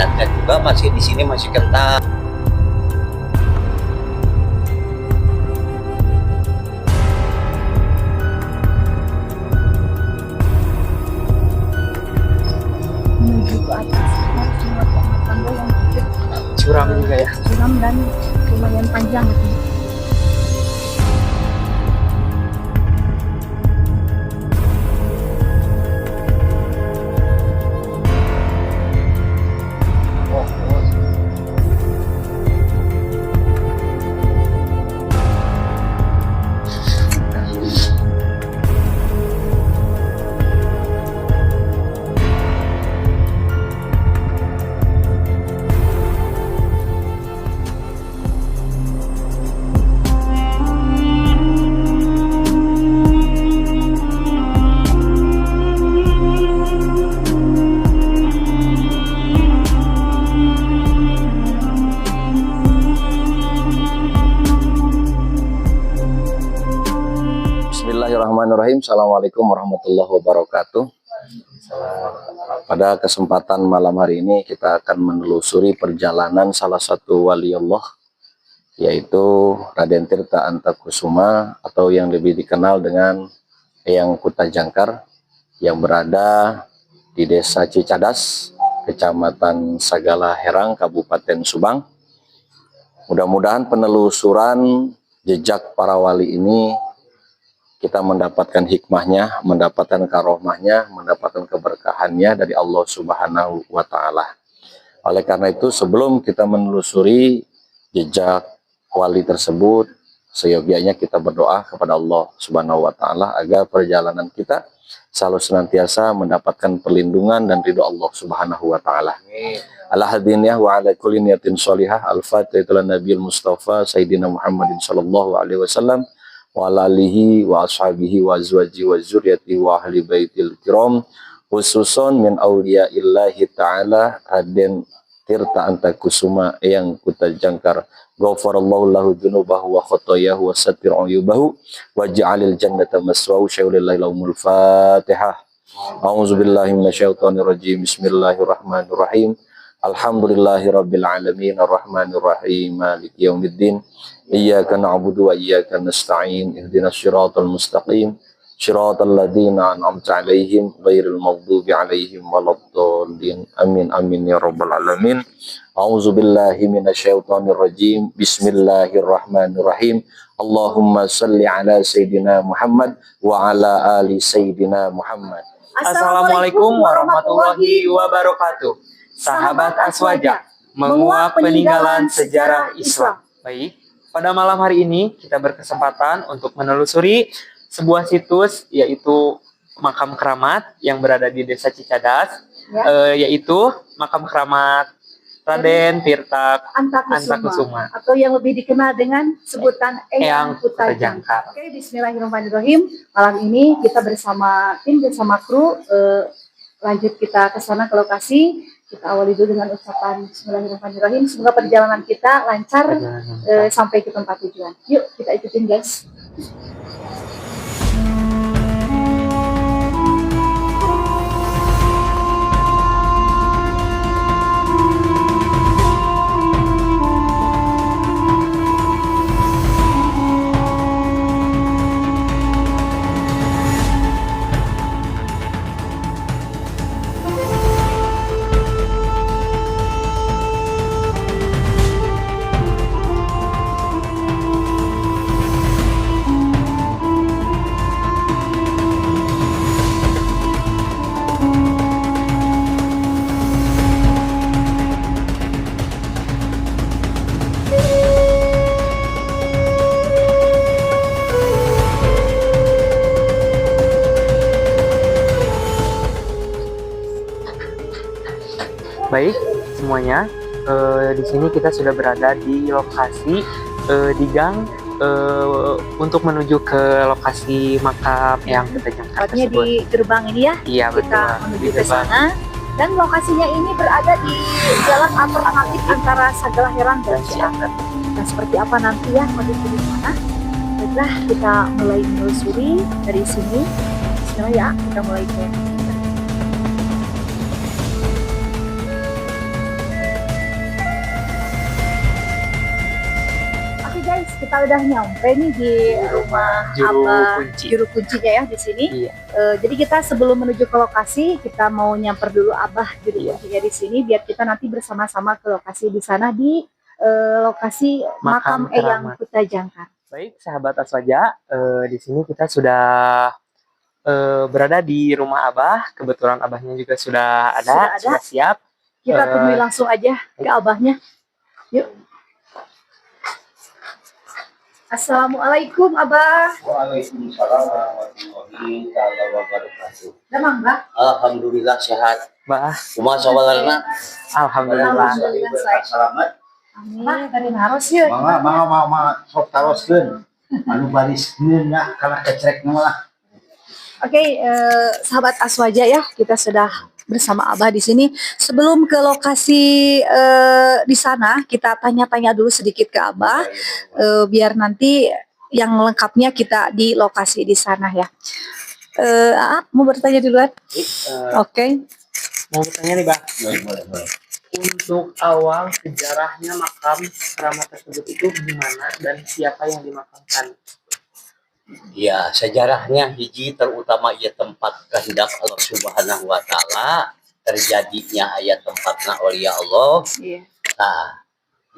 niatnya juga masih di sini masih kental. Menuju ke atas harus melewati tangga yang cukup Curam juga ya. curam dan lumayan panjang gitu. Bismillahirrahmanirrahim. Assalamualaikum warahmatullahi wabarakatuh. Pada kesempatan malam hari ini kita akan menelusuri perjalanan salah satu wali Allah, yaitu Raden Tirta Antakusuma atau yang lebih dikenal dengan Eyang Kutajangkar, yang berada di Desa Cicadas, Kecamatan Sagala Herang, Kabupaten Subang. Mudah-mudahan penelusuran jejak para wali ini kita mendapatkan hikmahnya, mendapatkan karohmahnya, mendapatkan keberkahannya dari Allah Subhanahu wa Ta'ala. Oleh karena itu, sebelum kita menelusuri jejak wali tersebut, seyogianya kita berdoa kepada Allah Subhanahu wa Ta'ala agar perjalanan kita selalu senantiasa mendapatkan perlindungan dan ridho Allah Subhanahu wa Ta'ala. Al-hadiniyah wa ala kulli niyatin sholihah. Al-Fatihah Nabiul Mustafa Sayyidina Muhammadin sallallahu alaihi wasallam wa ala alihi wa ashabihi wa azwaji wa zuriyati wa ahli baitil kiram, khususon min awliyaillahi ta'ala Raden Tirta Antakusuma Eyang Kutajangkar. Ghafarallahu lahu dzunubahu wa khotoyahu wa satir uyubahu wa ja'alil jannata maswahu syaulillahi lahumul fatihah. A'udzubillahi minasyaitonir rajim. Bismillahirrahmanirrahim. Alhamdulillahi rabbil alamin arrahmanir rahim maliki yaumiddin. Iyyaka na'budu wa iyyaka nasta'in. Ihdinas siratal mustaqim. Siratal ladzina an'amta 'alaihim ghairil maghdubi 'alaihim waladdallin. Amin amin ya rabbal alamin. A'udzubillahi minasyaitonir rajim. Bismillahirrahmanirrahim. Allahumma shalli ala sayidina Muhammad wa ala ali sayidina Muhammad. Assalamualaikum warahmatullahi wabarakatuh. Sahabat Aswaja, menguak peninggalan sejarah Islam. Baik, pada malam hari ini kita berkesempatan untuk menelusuri sebuah situs, yaitu makam keramat yang berada di Desa Cicadas, yaitu makam keramat Raden Tirta Antakusuma, atau yang lebih dikenal dengan sebutan Eyang Kutajangkar. Oke, bismillahirrahmanirrahim. Malam ini kita bersama tim, bersama kru, lanjut kita ke sana, ke lokasi. Kita awali dulu dengan ucapan bismillahirrahmanirrahim. Semoga perjalanan kita lancar sampai ke tempat tujuan. Yuk kita ikutin guys. Baik, semuanya, di sini kita sudah berada di lokasi di gang untuk menuju ke lokasi makam Eyang Kutajangkar Tepatnya tersebut. di gerbang ini ya. Iya, betul. Kita menuju ke sana. Dan lokasinya ini berada di jalan alternatif antara Sagala Herang dan Ciater. Nah, seperti apa nanti ya kondisi di sana? Baiklah, kita mulai menelusuri dari sini. Bismillah ya, kita mulai ke kita udah nyampe nih di rumah Juru Abah kunci. juru kuncinya ya di sini. Iya. Jadi kita sebelum menuju ke lokasi, kita mau nyamper dulu Abah juru Iya. kuncinya di sini biar kita nanti bersama-sama ke lokasi di sana di lokasi makam Makam Eyang Keramat. Kuta Jangkar. Baik, sahabat Aswaja, di sini kita sudah berada di rumah Abah. Kebetulan Abahnya juga sudah Sudah ada. sudah siap. Kita Eh, temui langsung aja ke Abahnya. Yuk. Assalamualaikum Abah. Waalaikumsalam warahmatullahi wabarakatuh. Damang Mbah. Alhamdulillah sehat. Mbah, Kumaha sawalarna? alhamdulillah. Alhamdulillah. Selamat. Amin. Dari naros ya. Mangga sok taroskeun anu bariskeun nya kana kecrek mah. Oke, sahabat Aswaja ya, kita sudah bersama Abah di sini. Sebelum ke lokasi di sana, kita tanya-tanya dulu sedikit ke Abah, biar nanti yang lengkapnya kita di lokasi di sana ya. Mau bertanya duluan? Oke. Mau bertanya nih, Bah. Boleh. Untuk awal sejarahnya makam keramat tersebut itu gimana dan siapa yang dimakamkan? Ya, sejarahnya hiji terutama ia tempat kehendak Allah Subhanahu wa taala, terjadinya ayat tempatna oleh Allah. Iya. Nah,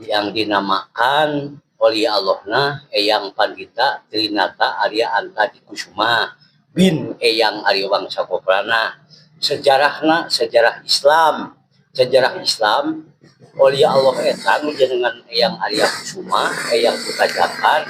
yang dinamakan oleh Allahna Eyang Pandita Trinata Arya Anta Kusuma bin Eyang Arya Wangsa Koprana. Sejarahna sejarah Islam. Sejarah Islam oleh Allah etan jenengan Eyang Arya Kusuma, Eyang Kuta Jangkar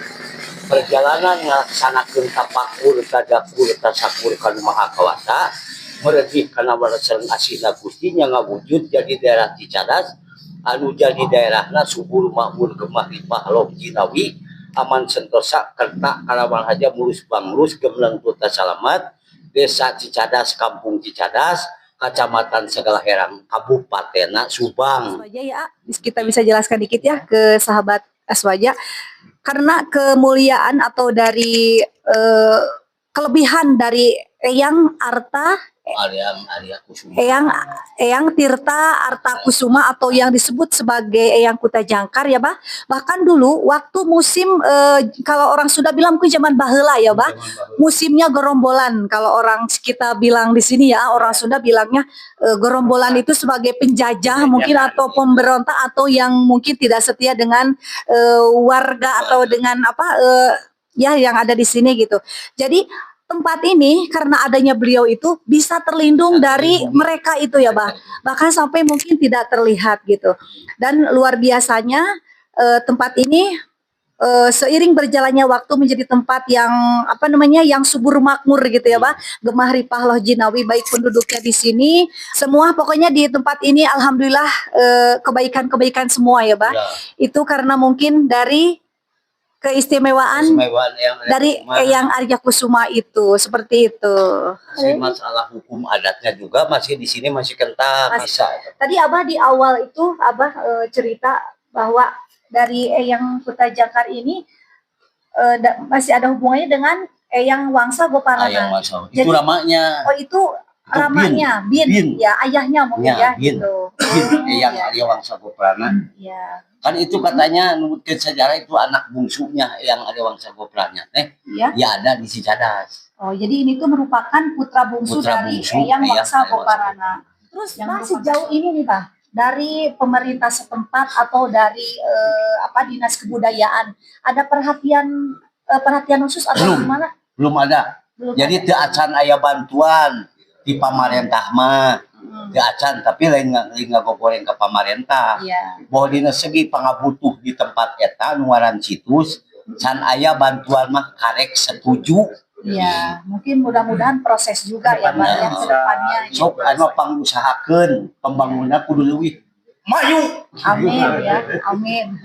perjalanan ngalaksanakeun tapakur tadakur tasakur kana Maha Kawasa meredih kana warasan asina Gusti nya ngawujud jadi daerah Cicadas anu jadi daerahna subur makmur gemah lipah log jinawi aman sentosa kerta kalawan haja mulus banglus gemleng tuta salamat desa Cicadas kampung Cicadas kecamatan Segala Herang Kabupaten Subang. Aswaja ya, kita bisa jelaskan dikit ya ke sahabat Aswaja. Karena kemuliaan atau dari kelebihan dari Eyang Arya Kusuma. Eyang Tirta Arta Kusuma atau yang disebut sebagai Eyang Kuta Jangkar ya Bah. Bahkan dulu waktu musim kalau orang sudah bilang ke zaman baheula ya Bah, musimnya gerombolan. Kalau orang kita bilang di sini ya, orang Sunda bilangnya gerombolan itu sebagai penjajah mungkin atau pemberontak atau yang mungkin tidak setia dengan warga atau dengan ya yang ada di sini gitu. Jadi tempat ini karena adanya beliau itu bisa terlindung dari mereka itu ya Bah. Bahkan sampai mungkin tidak terlihat gitu. Dan luar biasanya tempat ini seiring berjalannya waktu menjadi tempat yang yang subur makmur gitu ya Bah. Gemah ripah loh jinawi baik penduduknya di sini, semua pokoknya di tempat ini alhamdulillah kebaikan-kebaikan semua ya Bah. Ya. Itu karena mungkin dari keistimewaan yang dari Eyang Arya Kusuma itu seperti itu. masalah hukum adatnya juga masih di sini masih kental bisa. Tadi Abah di awal itu Abah cerita bahwa dari Eyang Kuta Jangkar ini masih ada hubungannya dengan Eyang Wangsa Goparana. Ayang Masau. Jadi- Itu ramanya Oh itu ramanya Bin, ya ayahnya mungkin ya, Bin. gitu. Eyang ya. Arya Wangsa Goprana. Ya, Kan itu katanya menurut sejarah itu anak bungsunya Eyang Arya Wangsa Goprana. ya. Ya ada di Cicadas. Oh jadi ini tuh merupakan putra bungsu Putra dari bungsu Eyang Eyang Wangsa Arya Wangsa Goparana. Terus masih jauh ini nih Pak, dari pemerintah setempat atau dari dinas kebudayaan ada perhatian khusus atau Belum. gimana? Belum ada. Belum Jadi ada. teu acan aya bantuan di pamarentah mah. Teu acan tapi lain ngagogoreng ke pamarentah. Iya. Bahwa dina segi pangabutuh di tempat eta nuaran situs can aya bantuan mah karek setuju. Iya, mungkin mudah-mudahan proses juga ya Pak ya ke depannya. Sok anu pangusahakeun pembangunan kudu leuwih maju. Amin ya, amin.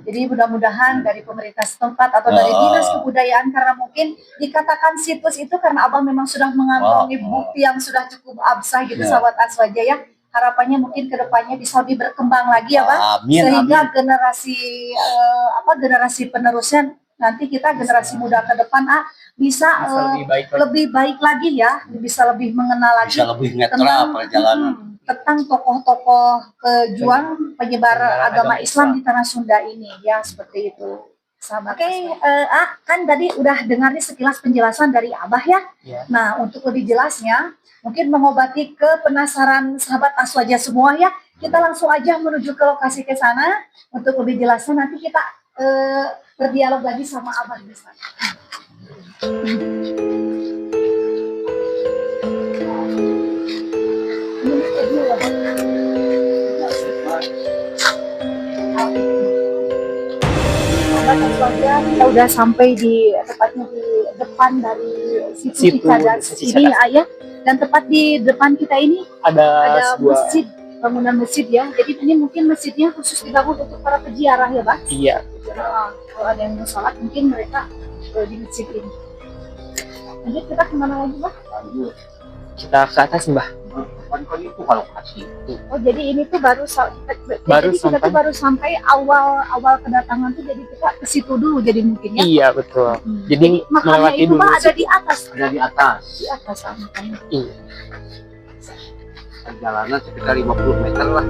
Jadi mudah-mudahan dari pemerintah setempat atau dari dinas kebudayaan karena mungkin dikatakan situs itu karena Abang memang sudah mengantongi bukti yang sudah cukup absah gitu Ya. sahabat Aswaja ya. Harapannya mungkin ke depannya bisa lebih berkembang lagi ya Bang. Amin, Sehingga amin. generasi penerusnya nanti kita generasi muda ke depan bisa lebih baik lagi ya, bisa lebih mengenal lagi Bisa lebih netral perjalanan. tentang tokoh-tokoh pejuang penyebar agama Islam di tanah Sunda ini ya seperti itu. Sahabat kan tadi udah dengar nih sekilas penjelasan dari Abah ya. Iya. Nah, untuk lebih jelasnya, mungkin mengobati penasaran sahabat Aswaja semua ya, kita langsung aja menuju ke lokasi ke sana. Untuk lebih jelasnya nanti kita berdialog lagi sama Abah di sana. Sahabat Aswaja, kita udah sampai tepatnya di depan dari situ Cicadas ini ayah, dan tepat di depan kita ini Ada sebuah masjid, bangunan masjid ya. Jadi ini mungkin masjidnya khusus dibangun untuk para peziarah ya, Bang. iya. Nah, kalau ada yang mau sholat mungkin mereka di masjid ini. Lanjut kita kemana lagi, Bang? Lanjut. Kita ke atas, Mbah. Kan itu kalau kasih. Oh, jadi ini tuh baru kita tuh baru sampai awal kedatangan tuh, jadi kita ke situ dulu jadi mungkin ya. Iya, betul. Jadi makanya melewati itu dulu Bang ada situ. di atas. Ada di atas. Di atas makanya. Iya. Perjalanan sekitar 50 meter lah.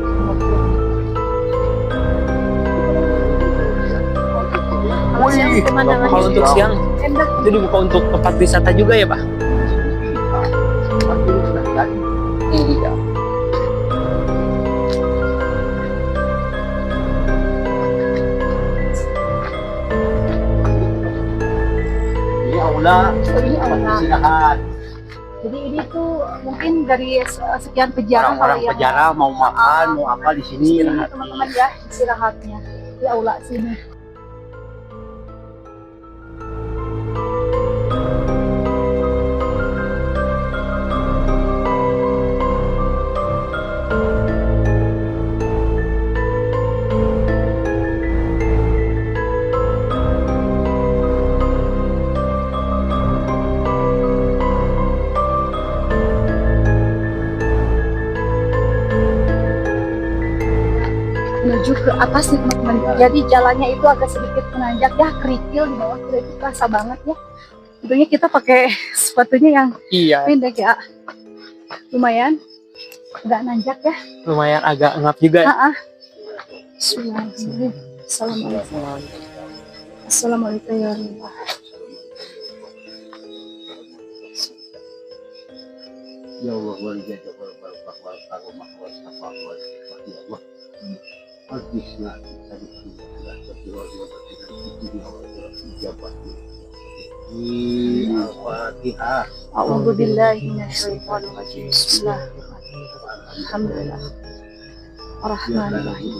Kalau siang pemandangannya Kalau untuk siang enak. itu dibuka untuk tempat wisata juga ya, Pak? Tapi sudah jadi. Iya. Ini aula Ini tempat aula. istirahat. Jadi ini tuh mungkin dari sekian peziarah Orang-orang peziarah mau makan, mau apa di sini. istirahat teman-teman ya, istirahatnya di aula sini. Menuju ke atas nih teman-teman. Jadi jalannya itu agak sedikit menanjak ya, kerikil di bawah kita itu terasa banget ya. Tentunya kita pakai sepatunya yang Iya, pendek ya. Lumayan agak nanjak ya. lumayan agak ngap juga. Bismillahirrahmanirrahim. Assalamualaikum. Assalamualaikum ya Allah. Ya Allah, wal jannah wal barakah wal karomah wal taqwa wal hikmah ya Allah. Al-Bisna tadi sudah Al-Fatihah. A'udzu billahi minasyaitonir rajim. Bismillahirrahmanirrahim. Alhamdulillah. Ar-Rahmanir-Rahim.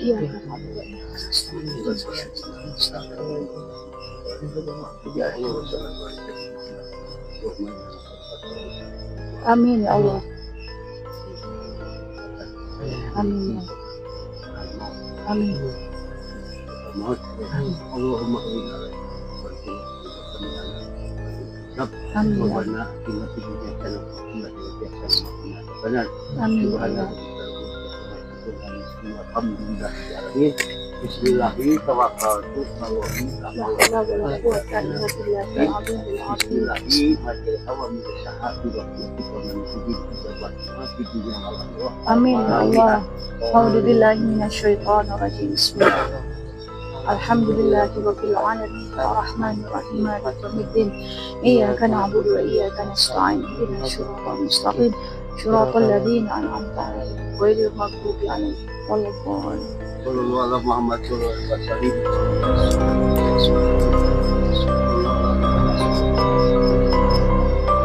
Iya. Amin ya Allah. Amin. Amin. Allahumma Amin. Amin. Amin ya Allah. A'udzubillahi minasyaitonir rajim. Bismillah. Alhamdulillahirabbil alamin. Arrahmanir rahim. Maliki yaumiddin. Iyyaka na'budu wa iyyaka nasta'in. Ihdinas siratal mustaqim. Siratal ladzina an'amta 'alaihim ghairil maghdubi 'alaihim waladdallin. Sallallahu alaihi Muhammad sallallahu alaihi wasallam.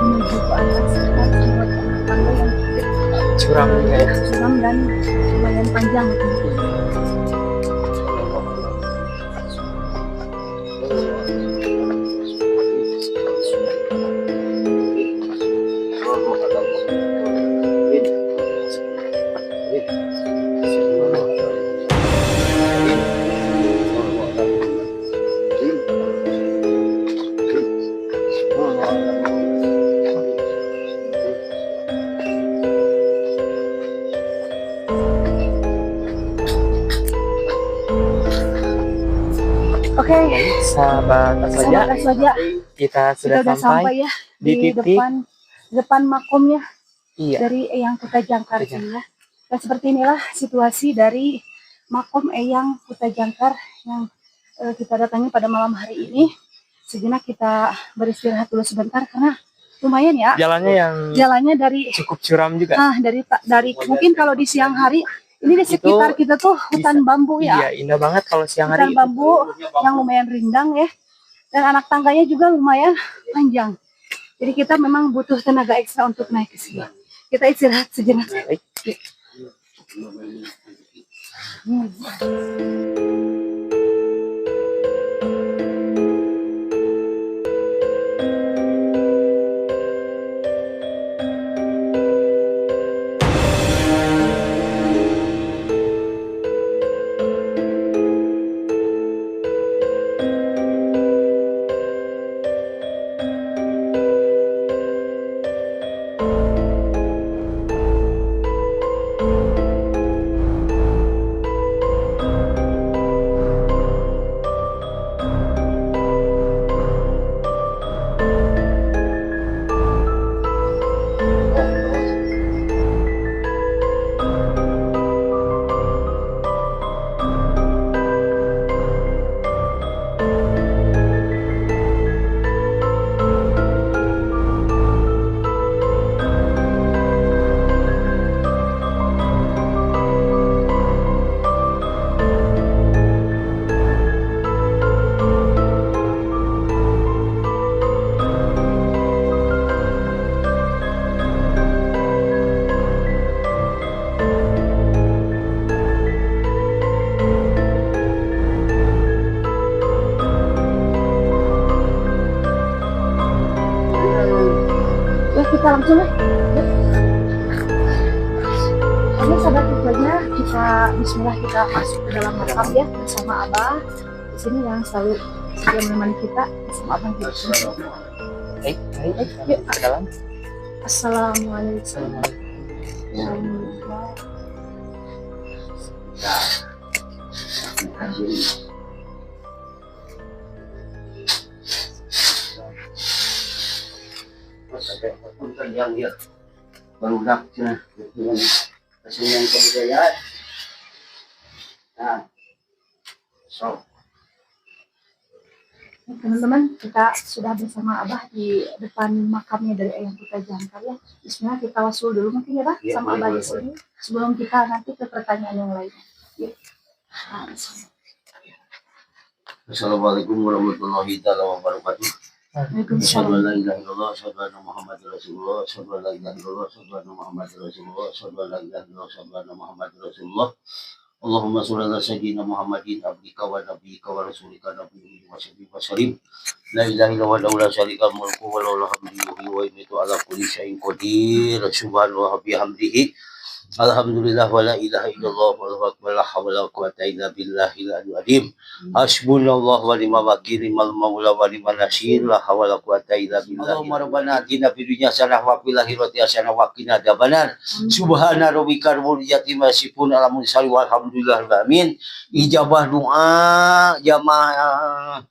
Menuju ke atas kita lewat tangga yang Curam juga ya. curam dan lumayan panjang. Oke, Sahabat sahabat saja, Aswaja, kita kita sudah udah sampai sampai ya di di titik. depan makomnya Iya, dari Eyang Kuta Jangkar ini ya. Dan seperti inilah situasi dari makom Eyang Kuta Jangkar yang kita datangi pada malam hari ini. Sejenak kita beristirahat dulu sebentar karena lumayan ya. Jalannya dari cukup curam juga. Dari mungkin kalau di siang hari ini di sekitar kita tuh hutan bambu ya. Iya, indah banget kalau siang hari. Hutan bambu yang lumayan rindang ya. Dan anak tangganya juga lumayan panjang. Jadi kita memang butuh tenaga ekstra untuk naik ke sini. Kita istirahat sejenak. Kita langsung ya. Oke sahabat keluarga, kita Bismillah kita masuk ke dalam makam ya bersama Abah di sini yang selalu setia menemani kita bersama Abah kita. Yuk ke dalam. Assalamualaikum. Punten yang dia barudak cenah dengan kesenian kebudayaan. Nah, so Teman-teman, kita sudah bersama Abah di depan makamnya dari Eyang Putra Jangkar ya. Bismillah kita wasul dulu mungkin ya Bah Ya, sama Abah di boleh. sini sebelum kita nanti ke pertanyaan yang lain. Ya. Nah, Assalamualaikum warahmatullahi wabarakatuh. Asyhadu Waalaikumsalam. an la ilaha illallah, asyhadu anna Muhammadar Rasulullah, asyhadu an la ilaha illallah, asyhadu anna Muhammadar Rasulullah, asyhadu an la ilaha illallah, asyhadu anna Muhammadar Rasulullah. Allahumma sholli ala sayyidina Muhammadin abdika wa nabiyyika wa rasulika nabiyyi wa sahbihi wa sallim. La ilaha illallah wa la syarika lahu mulku wa lahu alhamdu yuhyi wa yumiitu ala kulli syai'in qadir. Subhanallahi wa bihamdihi. Alhamdulillah wa la ilaha illallah wallahu akbar la haula wa la quwwata illa billahil aliyyil azim. Hasbunallahu wa ni'mal wakil, ni'mal maula wa ni'mal nasir, la haula wa la quwwata illa billah. Allahumma rabbana atina fid dunya hasanah wa fil akhirati hasanah wa qina adzabannar. Subhana rabbika rabbil izzati amma yasifun, alamun sholli walhamdulillah amin. Ijabah doa jamaah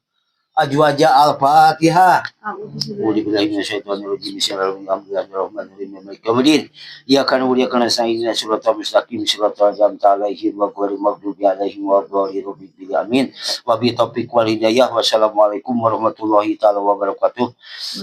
Ajwaja Al-Fatihah. A'udzubillahi minasyaitonirrajim. Bismillahirrahmanirrahim. Maliki yaumiddin. Iyyaka na'budu wa iyyaka nasta'in. Ihdinas siratal mustaqim. Siratal ladzina alaihim ghairil maghdubi alaihim waladdallin. Amin. Wa bi taufiq wal hidayah. Wassalamualaikum warahmatullahi taala wabarakatuh.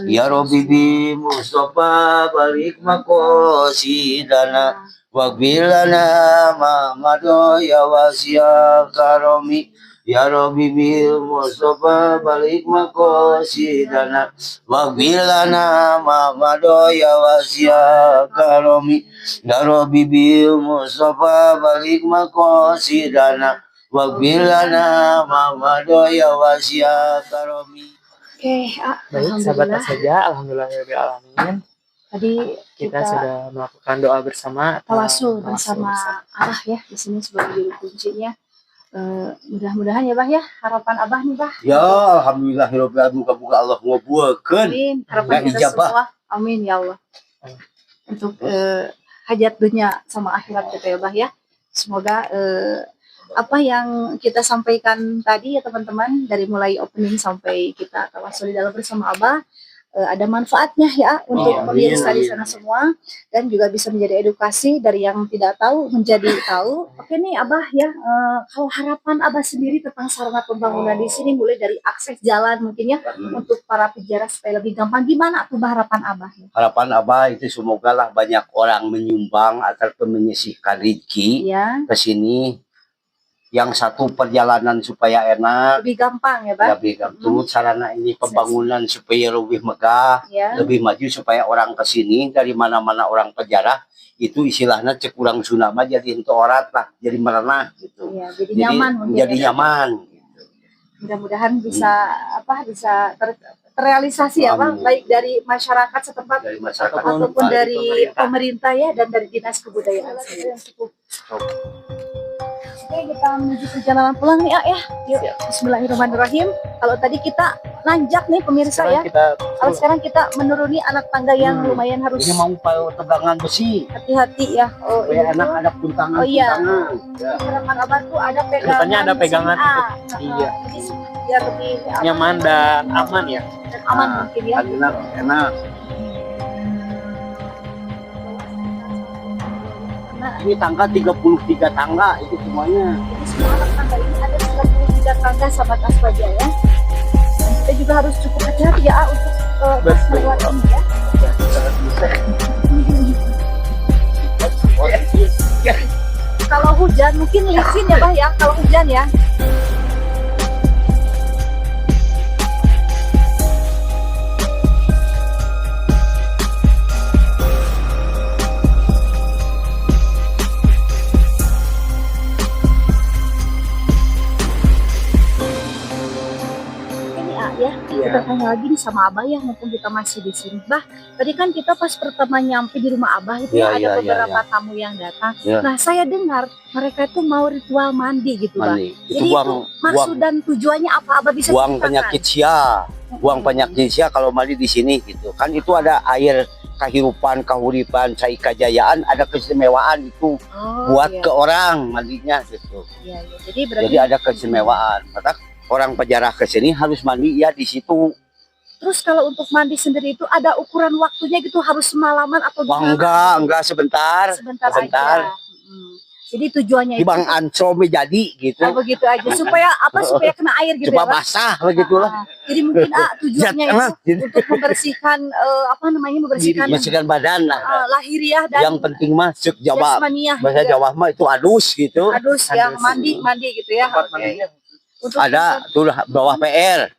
Ya Rabbi bi Mustafa barik maqasidana waghfir lana ma madha ya wasi'a karomi. Ya Rabbi bil Mustafa balik maqasidana waghfir lana ma madha ya wasi'a karomi. Ya Rabbi bil Mustafa balik maqasidana waghfir lana ma madha ya wasi'a karomi. Oke, Baik, sahabat alhamdulillah. saja, alhamdulillahirobbilalamin. Tadi Kita sudah melakukan doa bersama. tawasul tawasul bersama Abah ya di sini sebagai juru kuncinya. Mudah-mudahan ya Bah ya, harapan Abah nih Bah. Ya alhamdulillahirobbilalamin, muga-muga Allah ngabulkeun. Amin. Harapan Dan kita ijabah. semua. Amin ya Allah. Untuk hajat dunia sama akhirat kita ya Bah ya. Semoga apa yang kita sampaikan tadi ya teman-teman, dari mulai opening sampai kita tawasul di dalam bersama Abah, ada manfaatnya ya untuk Amin, pemirsa di amin. sana semua, dan juga bisa menjadi edukasi dari yang tidak tahu menjadi tahu. Oke nih Abah ya, kalau harapan Abah sendiri tentang sarana pembangunan di sini, mulai dari akses jalan mungkin ya untuk para peziarah supaya lebih gampang, gimana tuh harapan Abah ya? Harapan Abah itu semoga lah banyak orang menyumbang atau menyisihkan rezeki Ya, ke sini. Yang satu perjalanan supaya enak, lebih gampang ya Bah. lebih gampang. Sarana ini pembangunan supaya lebih megah, Ya. lebih maju supaya orang ke sini dari mana-mana orang pejarah itu istilahnya cek kurang sunama jadi untuk orat lah, jadi merenah gitu. Ya, jadi nyaman mungkin jadi ya. nyaman. Gitu. Mudah-mudahan bisa terrealisasi ya Bang, Amin. baik dari masyarakat setempat Dari masyarakat ataupun dari pemerintah. pemerintah ya, dan dari dinas kebudayaan sendiri. Oke, kita menuju perjalanan pulang nih ya. Yuk, bismillahirrahmanirrahim. Kalau tadi kita nanjak nih pemirsa ya. Kalau sekarang kita menuruni anak tangga yang lumayan harus Ini mau tegangan besi. hati-hati ya. Oh, Supaya ini enak tuh ada puntangan. Oh, iya. Ya. harapan Abah tuh ada pegangan. Depannya ada di pegangan sini. untuk- iya. Jadi biar lebih Nyaman dan aman ya. dan aman mungkin ya. Enak, enak. Nah, Ini tangga 33 tangga itu semuanya. jadi semua anak tangga ini ada 33 tangga sahabat Aswaja ya. Dan kita juga harus cukup hati-hati ya untuk pas melewati ini ya. Kalau hujan mungkin licin ya Bah ya, kalau hujan ya. Ini ya, kita tanya lagi nih sama Abah ya, mumpung kita masih di sini. Bah, tadi kan kita pas pertama nyampe di rumah Abah itu Ya, ada ya, ya, beberapa tamu yang datang. Ya. Nah, saya dengar mereka itu mau ritual mandi gitu, Bah. Mandi. Itu Jadi buang itu maksud dan tujuannya apa Abah bisa buang ceritakan? penyakit sia. Buang penyakit sia kalau mandi di sini gitu. Kan itu ada air kehidupan, kahuripan, cai kejayaan, ada keistimewaan itu Oh, buat iya. ke orang mandinya gitu. Iya, iya. Jadi berarti Jadi ada keistimewaan. Maka orang pejarah ke sini harus mandi ya di situ. terus kalau untuk mandi sendiri itu ada ukuran waktunya gitu, harus semalaman atau Wah, gimana? enggak sebentar. Sebentar sebentar. aja. Jadi tujuannya Di Bang Ansome jadi gitu. oh, begitu aja supaya apa, supaya kena air gitu Coba ya Bang? basah begitulah. Jadi mungkin tujuannya Zat, itu untuk membersihkan apa namanya, membersihkan Bersihkan badan lah. lahiriah dan Yang penting mah cek Jawa. jasmaniah Bahasa gitu ya. Jawa mah itu adus gitu. Adus ya, Adus. mandi gitu ya. Tempat Oke. mandinya. Untuk Ada tuh bawah PR.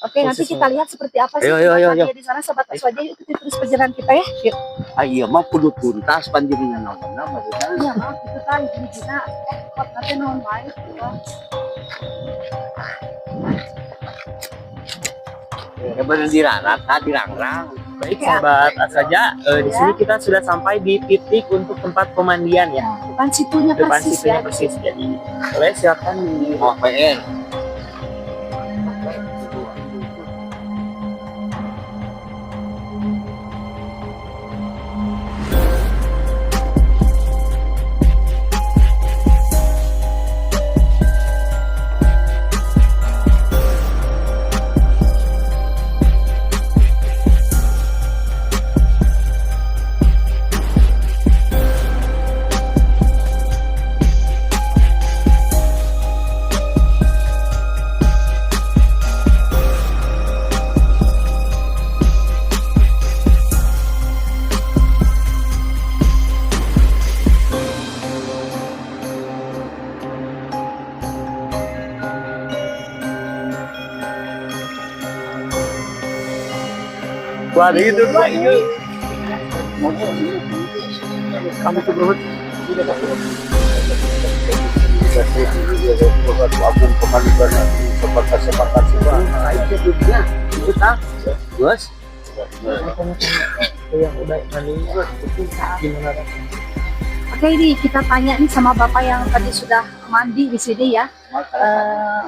Oke, nanti kita lihat seperti apa sih Ayo, ayo, tempat ayo. mandinya di sana, sobat Aswaja. Ikuti terus perjalanan kita ya. Yuk. Ah iya mah kudu tuntas panjenengan nonton maksudnya. Iya, maaf itu kan jadi kita pot nanti non baik. Ya bener diranat, dirangrang. Baik sahabat saja, di sini kita sudah sampai di titik untuk tempat pemandian ya. Depan situnya Depan persis situnya ya. persis. Jadi boleh silakan di Bawah PR. Waduh itu kamu tuh berhut. Agung kemalikan sepakat itu dunia itu tak bos Yang udah mandi itu gimana? Oke, ini kita tanya nih sama Bapak yang tadi sudah mandi di sini ya.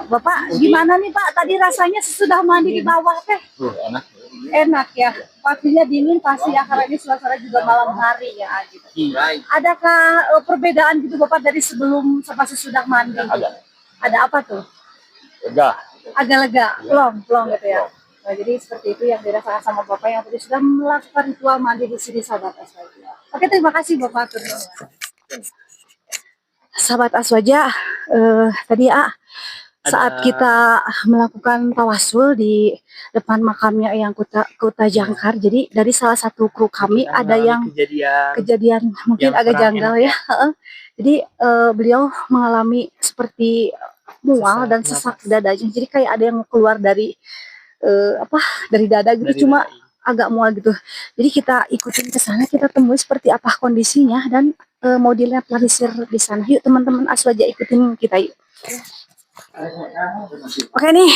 Bapak, gimana nih Pak? Tadi rasanya sesudah mandi di bawah teh? enak. Enak ya. Pastinya dingin pasti ya, karena ini suasana juga malam hari ya. Gitu. Adakah perbedaan gitu Bapak dari sebelum sama sesudah mandi? Ada. Ada apa tuh? Udah Agak lega, plong gitu ya. Nah, jadi seperti itu yang dirasakan sama Bapak yang tadi sudah melakukan ritual mandi di sini, sahabat Aswaja. Oke, terima kasih Bapak. Sahabat Aswaja, tadi saat kita melakukan tawasul di depan makamnya yang Kuta Jangkar, jadi dari salah satu kru kami Kita ada mengalami yang kejadian mungkin yang agak kurang janggal enak ya. Jadi beliau mengalami seperti mual dan sesak dadanya. Jadi kayak ada yang keluar dari dari dada gitu, dari cuma dada. agak mual gitu. Jadi kita ikutin ke sana, kita temui seperti apa kondisinya dan mau dinetralisir di sana. Yuk teman-teman Aswaja, ikutin kita yuk. Oke nih,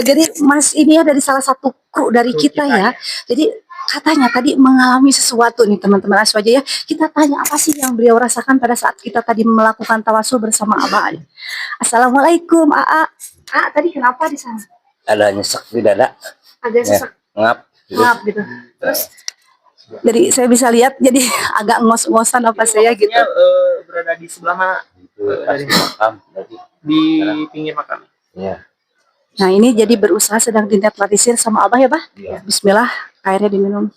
jadi Mas ini ya dari salah satu kru dari kita ya. Jadi katanya tadi mengalami sesuatu nih teman-teman Aswaja ya. Kita tanya apa sih yang beliau rasakan pada saat kita tadi melakukan tawasul bersama Abah. Assalamualaikum tadi kenapa di sana? Ada nyesek di dada, Agak sesak, ngap. ngap gitu. Terus jadi saya bisa lihat jadi agak ngos-ngosan apa saya gitu. Berada di sebelah mana? Pas makam berarti. Di pinggir makam. Iya. Nah ini jadi berusaha sedang dinetralisir sama Abah ya, Bah? Iya. Bismillah, airnya diminum.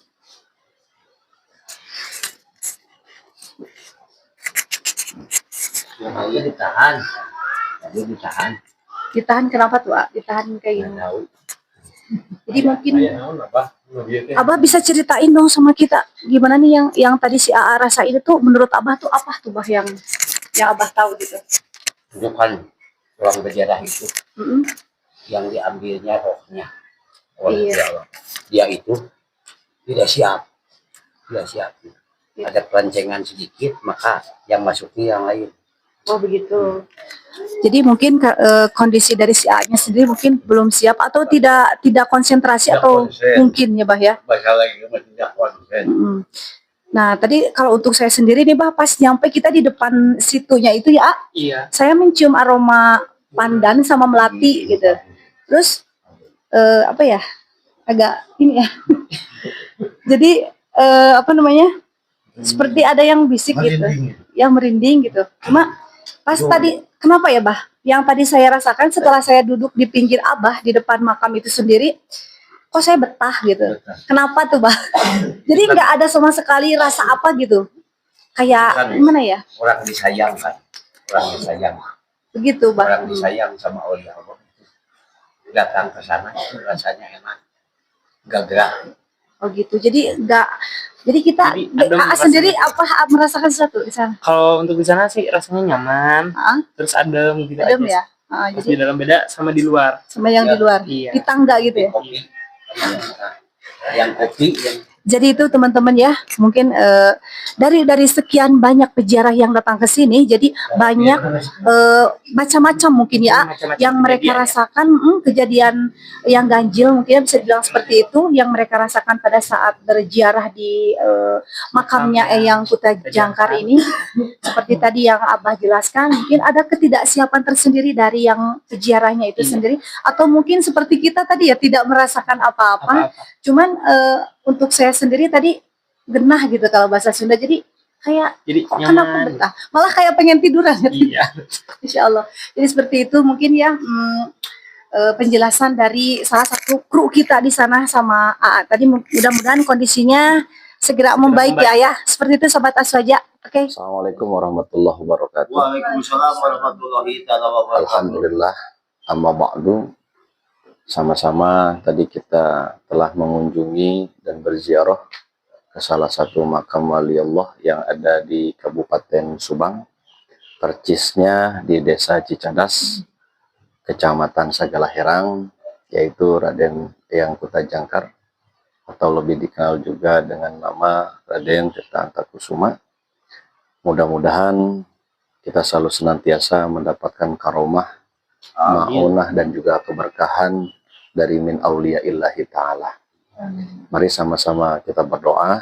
Dia ditahan. Dia ditahan. Ditahan kenapa tuh, Ditahan kayak gini. Nggak tahu. Jadi mungkin Apa? Abah bisa ceritain dong sama kita gimana nih yang tadi si rasa itu tuh menurut Abah tuh apa tuh, Bah, yang Abah tahu gitu. Bukan orang berjarah itu Mm-mm. yang diambilnya rohnya oleh Iya. Allah. Dia itu tidak siap. Tidak siap. Iya. Ada pelancengan sedikit, maka yang masuknya yang lain. Oh begitu. Jadi mungkin kondisi dari si A-nya sendiri mungkin belum siap atau tidak konsentrasi Tidak atau konsen. mungkin ya, Bah ya. Bahasa lagi tidak konsen. Mm-mm. Nah tadi kalau untuk saya sendiri nih, Bah, pas nyampe kita di depan situnya itu ya, Iya. saya mencium aroma pandan sama melati gitu. Terus apa ya, agak ini ya. Jadi apa namanya, seperti ada yang bisik gitu, yang merinding gitu. Cuma pas tadi kenapa ya, Bah, yang tadi saya rasakan setelah saya duduk di pinggir Abah di depan makam itu sendiri, kok saya betah gitu. Kenapa tuh, Bah? Jadi nggak ada sama sekali rasa apa gitu, kayak gimana ya, Orang disayangkan. Orang disayang. begitu, Bah. Orang disayang sama oleh Allah. Datang ke sana itu rasanya enak. Gak gerak. Oh gitu. Jadi nggak, jadi kita Jadi adem sendiri rasanya. apa merasakan sesuatu di sana? Kalau untuk di sana sih rasanya nyaman, Ah, terus adem gitu adem aja. ya. Ah, Pas di jadi dalam beda sama di luar. sama yang di luar, Iya. di tangga gitu ya. Kopi. Yang kopi yang Jadi itu teman-teman ya, mungkin dari sekian banyak peziarah yang datang ke sini, jadi banyak macam-macam mungkin ya Macam-macam yang mereka kejadian ya. rasakan, kejadian yang ganjil mungkin bisa dibilang seperti itu yang mereka rasakan pada saat berziarah di makamnya Eyang Kuta Jangkar ini. Seperti tadi yang Abah jelaskan, mungkin ada ketidaksiapan tersendiri dari yang peziarahnya itu Iya. sendiri, atau mungkin seperti kita tadi ya tidak merasakan apa-apa. Apa-apa. Cuman untuk saya sendiri tadi genah gitu kalau bahasa Sunda, jadi kayak Jadi kok kenapa nyaman. betah, malah kayak pengen tiduran gitu. Iya. Insya Allah. Jadi seperti itu mungkin ya penjelasan dari salah satu kru kita di sana sama AA tadi. Mudah-mudahan kondisinya segera membaik ya, ya. Seperti itu Sobat Aswaja. Oke. Assalamualaikum warahmatullahi wabarakatuh. Waalaikumsalam warahmatullahi taala wabarakatuh. Alhamdulillah, amma ba'du. Sama-sama tadi kita telah mengunjungi dan berziarah ke salah satu makam wali Allah yang ada di Kabupaten Subang, persisnya di Desa Cicadas, Kecamatan Sagalaherang, yaitu Raden Eyang Kuta Jangkar, atau lebih dikenal juga dengan nama Raden Tirta Antakusuma. Mudah-mudahan kita selalu senantiasa mendapatkan karomah, ma'unah dan juga keberkahan dari min auliya'illahi ta'ala. Mari sama-sama kita berdoa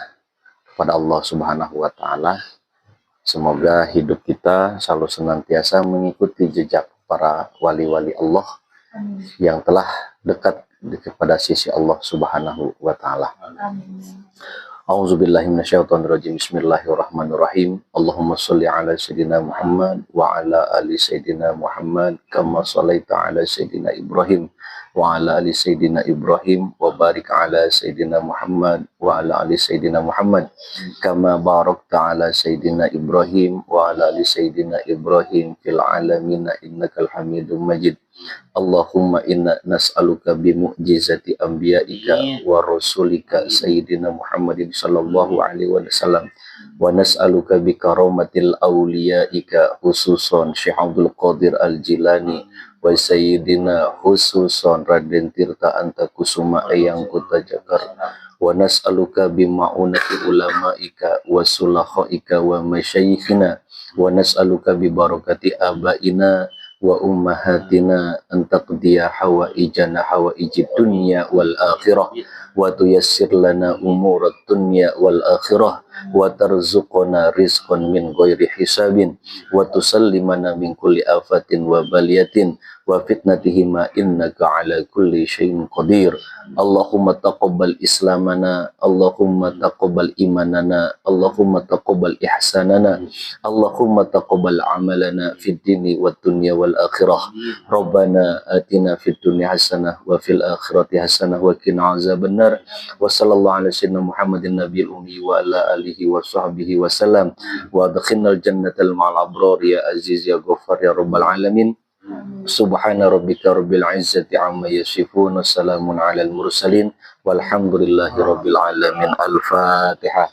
kepada Allah Subhanahu wa Ta'ala. Semoga hidup kita selalu senantiasa mengikuti jejak para wali-wali Allah yang telah dekat kepada sisi Allah Subhanahu wa Ta'ala. A'udzubillahi minasyaitonirrajim. Bismillahirrahmanirrahim. Allahumma sholli ala sayyidina Muhammad wa ala ali sayyidina Muhammad kama shallaita ala sayyidina Ibrahim wa ala ali Sayyidina Ibrahim wa barik ala Sayyidina Muhammad wa ala ali Sayyidina Muhammad kama barakta ala Sayyidina Ibrahim wa ala ali Sayyidina Ibrahim fil alamin innakal hamidum majid. Allahumma inna nas'aluka bi mu'jizati anbiya'ika wa rasulika Sayyidina Muhammadin sallallahu alaihi wasallam wa nas'aluka bi karamatil awliya'ika khususan Syekh Abdul Qadir Al-Jilani wa Sayyidina khususan Raden Tirta Antakusuma Eyang Kota Jakarta wa nas'aluka bi ma'unati ulama'ika wa sulakhaika wa masyayikhina wa nas'aluka bi barakati abaina wa ummahatina an taqdiya hawaijana hawaijid dunya wal akhirah wa tuyassir lana umurat dunya wal akhirah wa tarzuqna rizqan min ghairi hisabin wa tusallimana min kulli afatin wa baliyatin wa fitnatihima innaka ala kulli syai'in qadir. Allahumma taqabbal islamana, Allahumma taqabbal imanana, Allahumma taqabbal ihsanana, Allahumma taqabbal amalana fid dini wad dunya wal akhirah. Rabbana atina fid dunya hasanah wa fil akhirati hasanah wa qina azabannar. Wa sallallahu ala sayyidina Muhammadin nabiyil ummi wa ala alihi wa sahbihi wa sallam wa adkhilnal jannatal ma'al abrar ya aziz ya ghaffar ya rabbal alamin. Subhana rabbika rabbil izzati amma yasifun wa salamun alal mursalin walhamdulillahi rabbil alamin. Al-Fatihah.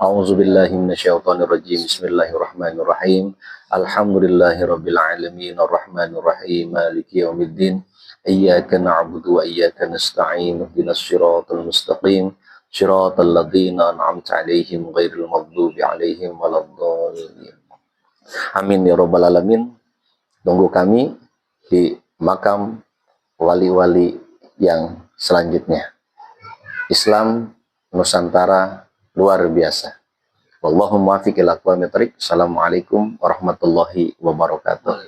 A'udzu billahi minasyaitonir rajim. Bismillahirrahmanirrahim. Alhamdulillahi rabbil alamin arrahmanir rahim maliki yaumiddin. Iyyaka na'budu wa iyyaka nasta'in. Ihdinas siratal mustaqim. Siratal ladzina an'amta 'alaihim ghairil maghdubi 'alaihim waladdallin. Amin ya rabbal alamin. Tunggu kami di makam wali-wali yang selanjutnya. Islam Nusantara luar biasa. Wallahu muwaffiq ila aqwamit thoriq. Assalamualaikum warahmatullahi wabarakatuh.